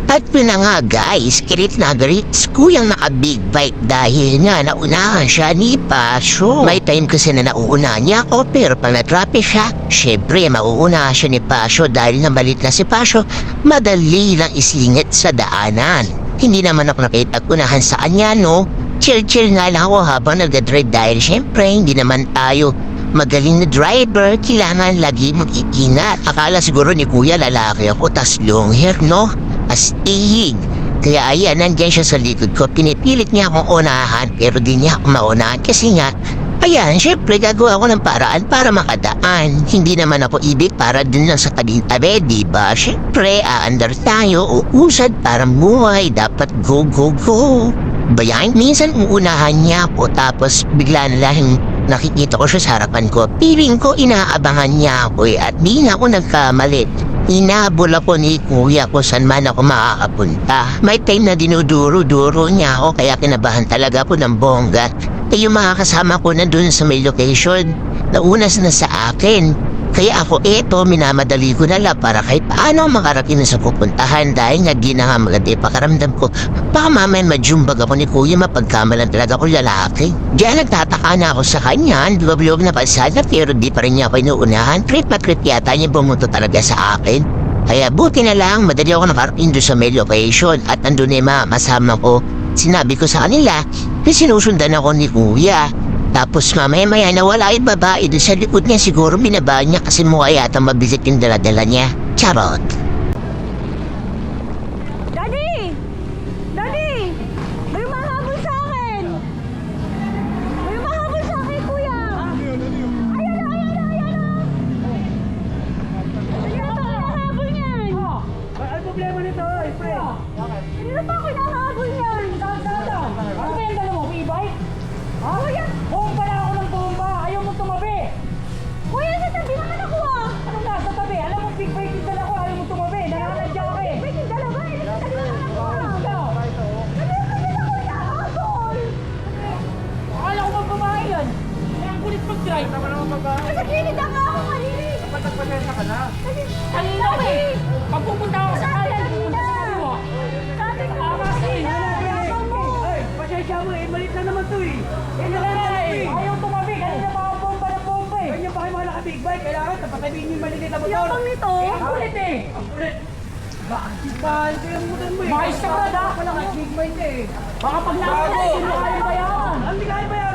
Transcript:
At yun na nga guys, kirit na grits kuyang naka-big bike dahil nga naunahan siya ni Pasyo. May time kasi na nauunahan niya ako pero pag na-traffic siya, syempre mauunahan siya ni Pasyo dahil namalit na si Pasyo, madali lang isingit sa daanan. Hindi naman ako nakipag-unahan sa kanya no, chill-chill nga lang ako habang nag-drive dahil syempre hindi naman tayo magaling na driver, kailangan lagi mag-iingat. Akala siguro ni kuya lalaki ako tas long hair no? Astig. Kaya ayan, nandyan siya sa likod ko. Pinipilit niya akong unahan pero di niya ako maunahan kasi nga, ayan, syempre gagawa ako ng paraan para makadaan. Hindi naman ako ibig para din lang sa tabi-tabi, diba? Syempre, aandar tayo, uusad para buhay. Dapat go, go, go. Bayan, minsan uunahan niya ako tapos bigla na lang nakikita ko siya sa harapan ko. Piling ko inaabangan niya ako at di na ako nagkamali. Inabol ako ni kuya kung saan man ako makakapunta. May time na dinuduro-duro niya ako kaya kinabahan talaga ako ng bongga. Eh yung mga kasama ko na dun sa may location, naunas na sa akin. Kaya ako minamadali ko na lang para kahit paano makarating na sa pupuntahan dahil nga di na nga maganda pakaramdam ko. Baka mamaya majumbag ako ni kuya mapagkamalan talaga ako lalaki. Diyan nagtataka na ako sa kanya, bilog na pasada pero di pa rin niya ako inuunahan. Trip na trip yata niya bumunto talaga sa akin. Kaya buti na lang, madali ako nakarating doon sa may location at nandun na yung mga masama ko. Sinabi ko sa kanila, sinusundan ako ni kuya. Tapos mamaya-maya nawala yung babae doon sa likod niya. Siguro binaba niya kasi mukha yata mabisit yung dala-dala niya. Charot! Daddy! Daddy! May mahabol sa akin! May mahabol sa akin, kuya! Ayan na! Kanina pa ako nahabol niyan! Ano problema nito, pre? Kanina pa ako nahabol niyan! Ano ba yung dala mo? E-bike? Kuya! Bomba na ako ng bomba! Ayaw mo tumabi! Kuya, sa tabi naman ako ah! Anong nasa tabi? Alam mo, big bike yung dala ko. Ayaw mo tumabi! Nanganadya ka eh! Wait, yung dalawa! Sa tabi naman ako ah! Ikaw! Kanina ako nahabol! Akala ko bang babae yan? Kaya ang kulit mag-drive. Tama naman babae. Sa gilid na nga ako kanina! Dapat nagpasensya ka na. Kanina eh! Pag pupunta ako sa kanan, pupunta sa kaliwa. Sabi ko! Tama eh! Ayaw mo! Ay, pasensya mo eh. Malit na naman to eh. Ayaw tumabi. Kanina pa ako bomba na bomba eh. Ganyan pa kayo mga naka-big bike. Kailangan napatabihin yung malilit na motor. Yapang nito! Ang kulit eh! Ang kulit! Bakit kaya mutan mo eh? Maayos ka brad ha? Wala ka big bike eh. Baka pag nakakita, hindi mo kaya bayaran. Hindi kaya bayaran.